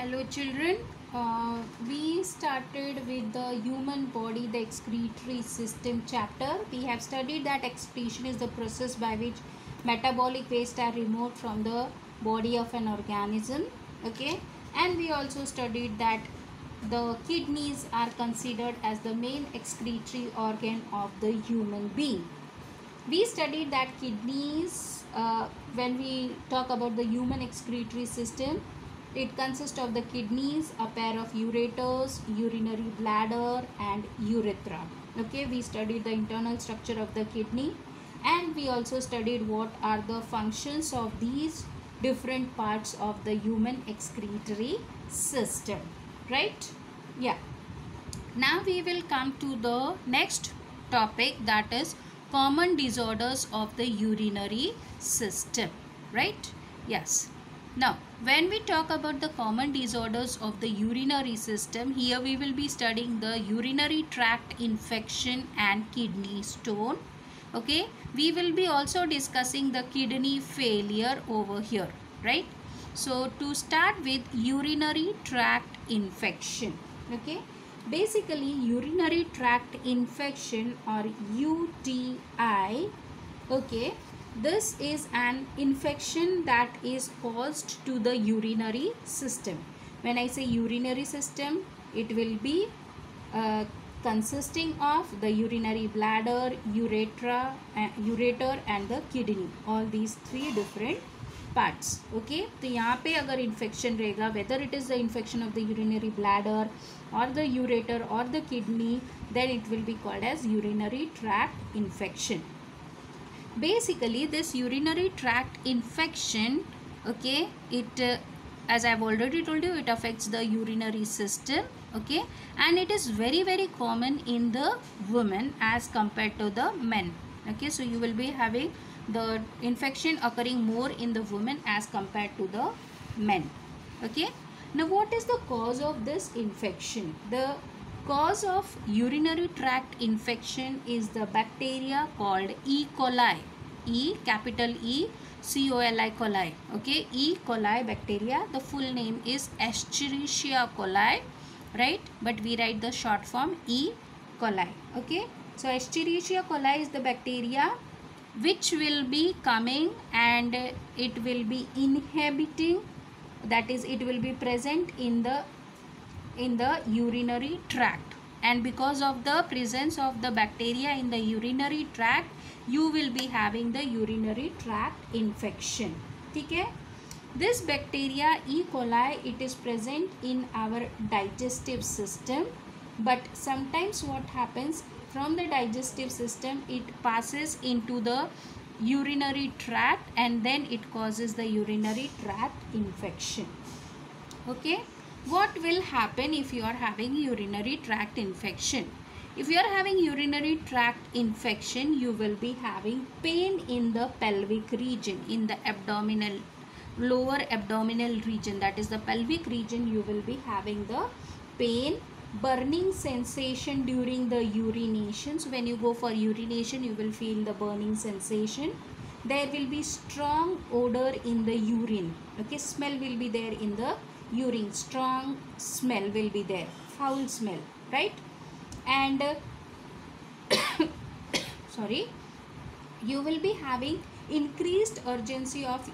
Hello children, we started with the human body, the excretory system chapter. We have studied that excretion is the process by which metabolic waste are removed from the body of an organism. Okay, and we also studied that the kidneys are considered as the main excretory organ of the human being. We studied that kidneys, when we talk about the human excretory system, it consists of the kidneys, a pair of ureters, urinary bladder and urethra. Okay, we studied the internal structure of the kidney, and we also studied what are the functions of these different parts of the human excretory system, right? Yeah. Now we will come to the next topic, that is common disorders of the urinary system, right? Yes. Now when we talk about the common disorders of the urinary system, here we will be studying the urinary tract infection and kidney stone. Okay, we will be also discussing the kidney failure over here, right? So to start with, urinary tract infection. Okay, basically urinary tract infection or UTI, okay, this is an infection that is caused to the urinary system. When I say urinary system, it will be consisting of the urinary bladder, ureter and the kidney, all these three different parts. Okay, तो यहाँ पे अगर infection रहेगा, whether it is the infection of the urinary bladder or the ureter or the kidney, then it will be called as urinary tract infection. Basically this urinary tract infection, okay, it as I have already told you, it affects the urinary system, okay, and it is very common in the women as compared to the men. Okay, so you will be having the infection occurring more in the women as compared to the men. Okay, now what is the cause of this infection? The cause of urinary tract infection is the bacteria called E. coli. E, capital E, coli, coli. Okay, E. coli bacteria. The full name is Escherichia coli, right? But we write the short form E. coli. Okay, so Escherichia coli is the bacteria which will be coming and it will be inhabiting, that is it will be present in the urinary tract, and because of the presence of the bacteria in the urinary tract, you will be having the urinary tract infection. Okay, this bacteria E. coli, it is present in our digestive system, but sometimes what happens, from the digestive system it passes into the urinary tract and then it causes the urinary tract infection. Okay, what will happen if you are having urinary tract infection? If you are having urinary tract infection, you will be having pain in the pelvic region, in the abdominal, lower abdominal region, that is the pelvic region. You will be having the pain, burning sensation during the urination. So when you go for urination, you will feel the burning sensation. There will be strong odor in the urine. Okay, smell will be there in the urine, strong smell will be there, foul smell, right? And sorry, you will be having increased urgency of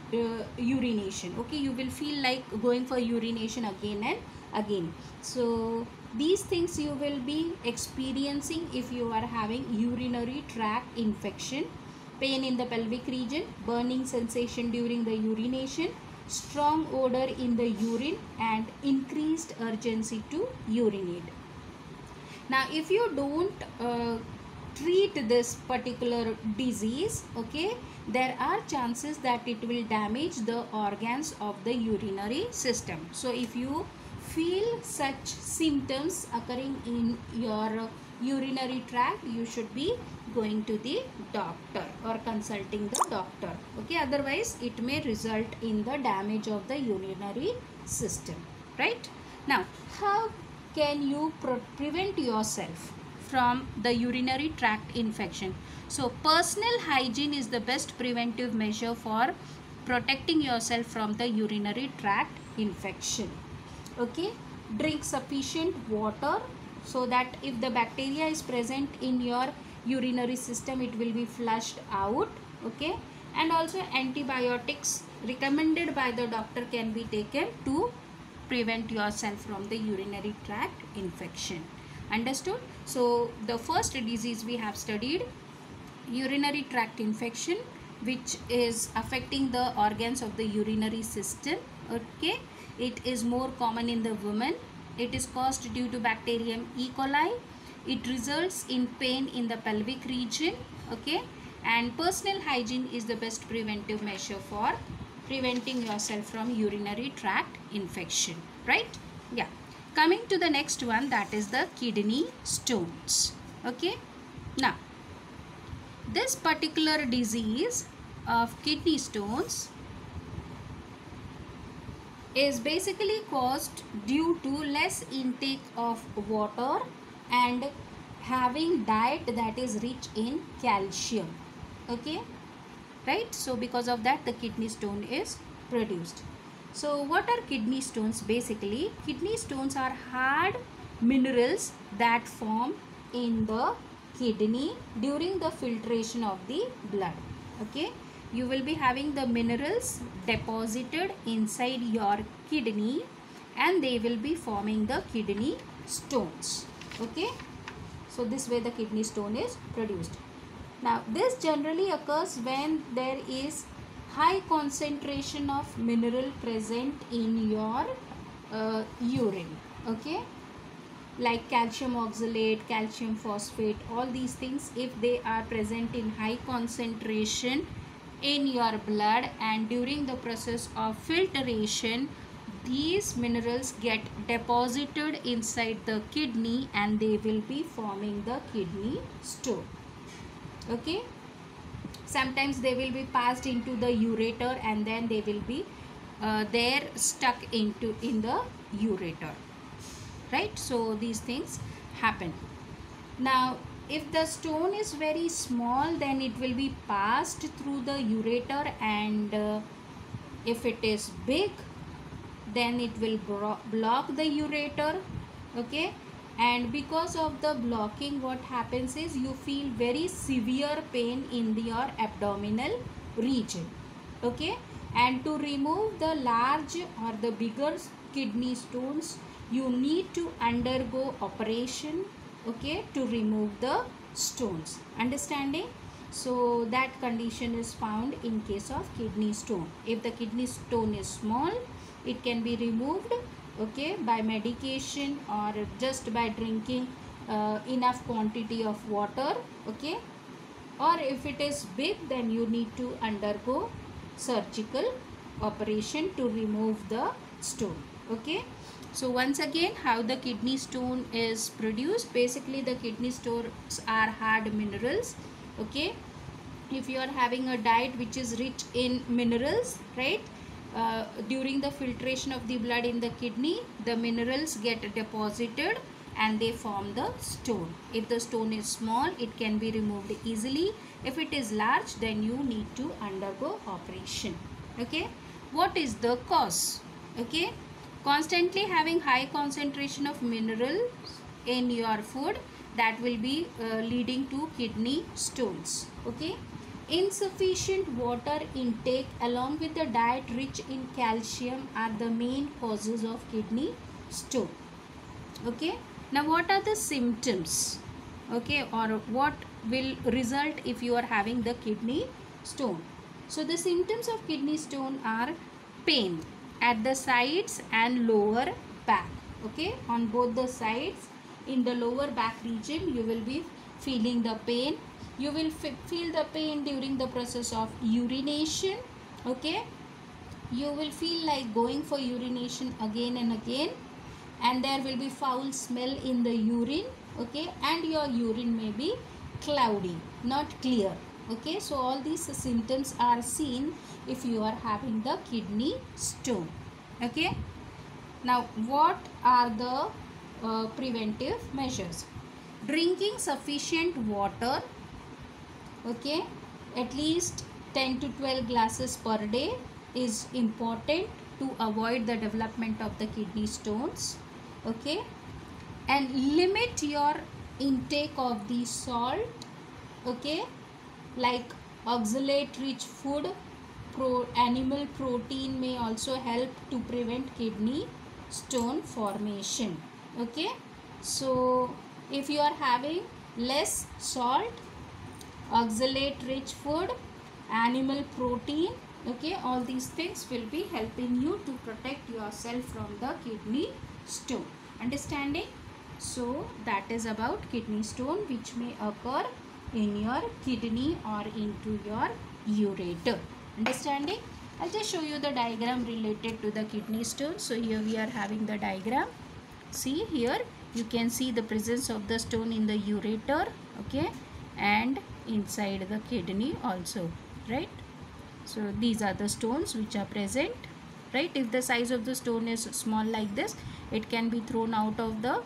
urination. Okay, you will feel like going for urination again and again. So these things you will be experiencing if you are having urinary tract infection. Pain in the pelvic region, burning sensation during the urination, strong odor in the urine and increased urgency to urinate. Now if you don't treat this particular disease, okay, there are chances that it will damage the organs of the urinary system. So if you feel such symptoms occurring in your urinary tract, you should be going to the doctor or consulting the doctor. Okay, otherwise it may result in the damage of the urinary system, right? Now how can you prevent yourself from the urinary tract infection? So personal hygiene is the best preventive measure for protecting yourself from the urinary tract infection. Okay, drink sufficient water, so that if the bacteria is present in your urinary system, it will be flushed out. Okay, and also antibiotics recommended by the doctor can be taken to prevent yourself from the urinary tract infection. Understood? So the first disease we have studied, urinary tract infection, which is affecting the organs of the urinary system. Okay, it is more common in the women. It is caused due to bacterium E. coli. It results in pain in the pelvic region. Okay, and personal hygiene is the best preventive measure for preventing yourself from urinary tract infection, right? Yeah, coming to the next one, that is the kidney stones. Okay, now this particular disease of kidney stones is basically caused due to less intake of water and having diet that is rich in calcium. Okay, right? So because of that, the kidney stone is produced. So what are kidney stones? Basically, kidney stones are hard minerals that form in the kidney during the filtration of the blood. Okay, you will be having the minerals deposited inside your kidney and they will be forming the kidney stones. Okay, so this way the kidney stone is produced. Now this generally occurs when there is high concentration of mineral present in your urine. Okay, like calcium oxalate, calcium phosphate, all these things, if they are present in high concentration in your blood and during the process of filtration, these minerals get deposited inside the kidney and they will be forming the kidney stone. Okay, sometimes they will be passed into the ureter and then they will be there stuck in the ureter, right? So these things happen. Now if the stone is very small, then it will be passed through the ureter, and if it is big, then it will block the ureter. Okay, and because of the blocking, what happens is you feel very severe pain in your abdominal region. Okay, and to remove the large or the bigger kidney stones, you need to undergo operation. Okay, to remove the stones. Understanding? So that condition is found in case of kidney stone. If the kidney stone is small, it can be removed, okay, by medication or just by drinking enough quantity of water. Okay, or if it is big, then you need to undergo surgical operation to remove the stone. Okay, so once again, how the kidney stone is produced. Basically the kidney stones are hard minerals. Okay, if you are having a diet which is rich in minerals, right, during the filtration of the blood in the kidney, the minerals get deposited and they form the stone. If the stone is small, it can be removed easily. If it is large, then you need to undergo operation. Okay, what is the cause? Okay, constantly having high concentration of minerals in your food, that will be leading to kidney stones. Okay, insufficient water intake along with the diet rich in calcium are the main causes of kidney stone. Okay, now what are the symptoms? Okay, or what will result if you are having the kidney stone? So the symptoms of kidney stone are pain at the sides and lower back. Okay, on both the sides, in the lower back region, you will be feeling the pain. You will feel the pain during the process of urination. Okay, you will feel like going for urination again and again, and there will be foul smell in the urine. Okay, and your urine may be cloudy, not clear. Okay, so all these symptoms are seen if you are having the kidney stone. Okay, now what are the preventive measures? Drinking sufficient water, okay, at least 10 to 12 glasses per day is important to avoid the development of the kidney stones. Okay, and limit your intake of the salt. Okay, like oxalate rich food, animal protein may also help to prevent kidney stone formation. Okay, so if you are having less salt, oxalate rich food, animal protein, okay, all these things will be helping you to protect yourself from the kidney stone. Understanding? So that is about kidney stone which may occur in your kidney or into your ureter. Understanding? I'll just show you the diagram related to the kidney stone. So here we are having the diagram. See here you can see the presence of the stone in the ureter, okay, and inside the kidney also, right? So these are the stones which are present, right? If the size of the stone is small like this, it can be thrown out of the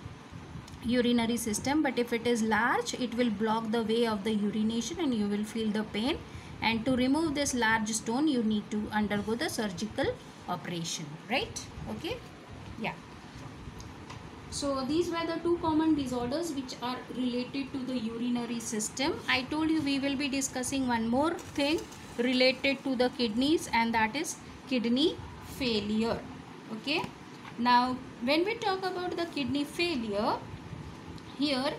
urinary system, but if it is large, it will block the way of the urination and you will feel the pain. And to remove this large stone, you need to undergo the surgical operation, right? Okay, yeah. So these were the two common disorders which are related to the urinary system. I told you we will be discussing one more thing related to the kidneys, and that is kidney failure. Okay, now when we talk about the kidney failure, here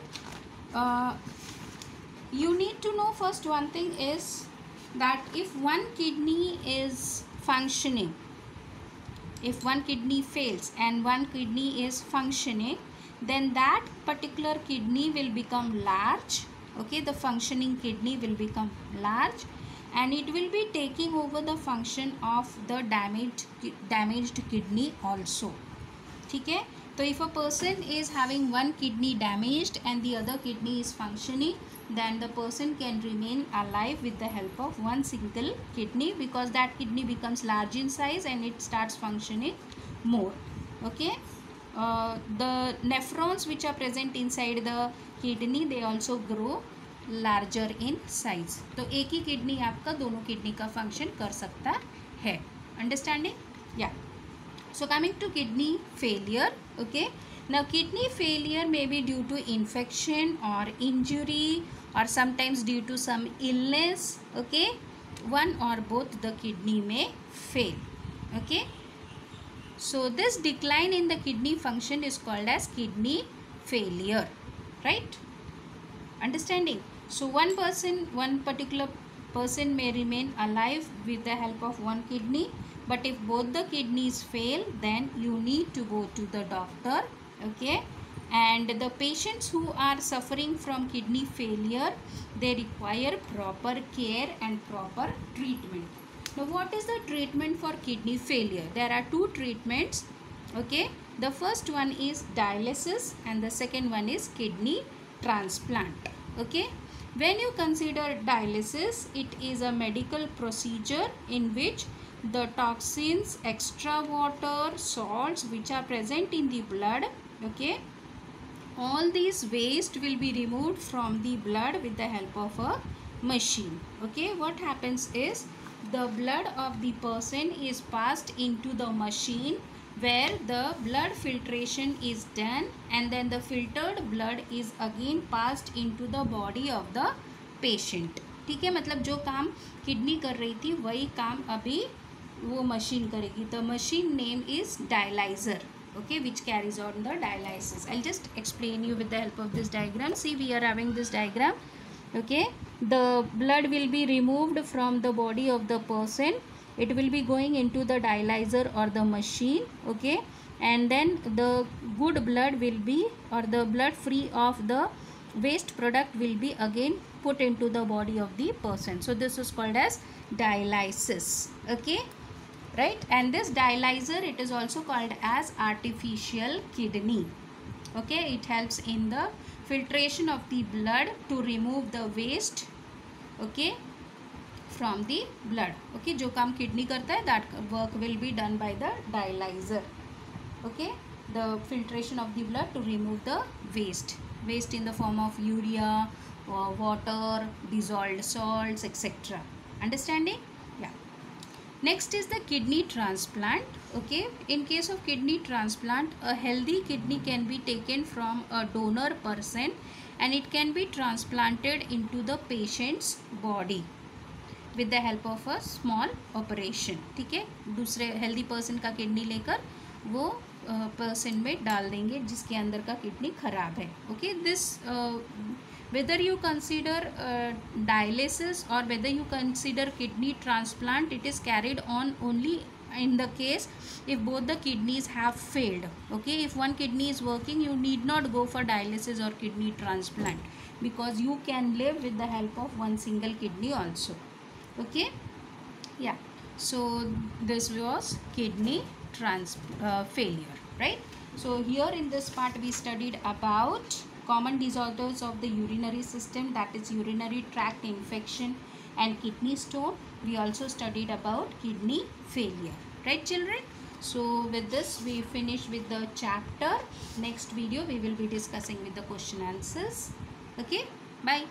you need to know first one thing is that if one kidney is functioning, if one kidney fails and one kidney is functioning, then that particular kidney will become large. Okay, the functioning kidney will become large and it will be taking over the function of the damaged kidney also. Okay, so if a person is having one kidney damaged and the other kidney is functioning, then the person can remain alive with the help of one single kidney, because that kidney becomes large in size and it starts functioning more. Okay, the nephrons which are present inside the kidney, they also grow larger in size. तो एक ही kidney आपका दोनों kidney का function कर सकता है. Understanding? Yeah. So coming to kidney failure. Okay, now kidney failure may be due to infection or injury or sometimes due to some illness. Okay, one or both the kidney may fail. Okay, so this decline in the kidney function is called as kidney failure, right? Understanding? So one particular person may remain alive with the help of one kidney, but if both the kidneys fail, then you need to go to the doctor. Okay, and the patients who are suffering from kidney failure, they require proper care and proper treatment. Now what is the treatment for kidney failure? There are two treatments. Okay, the first one is dialysis and the second one is kidney transplant. Okay, when you consider dialysis, it is a medical procedure in which the toxins, extra water, salts which are present in the blood, okay, all these waste will be removed from the blood with the help of a machine. Okay, what happens is the blood of the person is passed into the machine where the blood filtration is done, and then the filtered blood is again passed into the body of the patient. ठीक है, मतलब जो काम kidney कर रही थी वही काम अभी वो मशीन करेगी. The machine name is dialyzer. Okay, which carries on the dialysis. I'll just explain you with the help of this diagram. See, we are having this diagram. Okay, the blood will be removed from the body of the person. It will be going into the dialyzer or the machine. Okay, and then the good blood will be, or the blood free of the waste product will be again put into the body of the person. So this is called as dialysis. Okay, right? And this dialyzer, it is also called as artificial kidney. Okay, it helps in the filtration of the blood to remove the waste, okay, from the blood. Okay, जो काम kidney करता है, that work will be done by the dialyzer. Okay, the filtration of the blood to remove the waste in the form of urea, water, dissolved salts, etc. Understanding? Yeah. Next is the kidney transplant. Okay, in case of kidney transplant, a healthy kidney can be taken from a donor person and it can be transplanted into the patient's body with the help of a small operation. ठीक है, दूसरे healthy person का kidney लेकर वो person में डाल देंगे जिसके अंदर का किडनी खराब है. Okay, this whether you consider dialysis or whether you consider kidney transplant, it is carried on only in the case if both the kidneys have failed. Okay, if one kidney is working, you need not go for dialysis or kidney transplant because you can live with the help of one single kidney also. Okay, yeah, so this was kidney failure, right? So here in this part we studied about common disorders of the urinary system, that is urinary tract infection and kidney stone. We also studied about kidney failure, right children? So with this we finish with the chapter. Next video we will be discussing with the question answers. Okay, bye.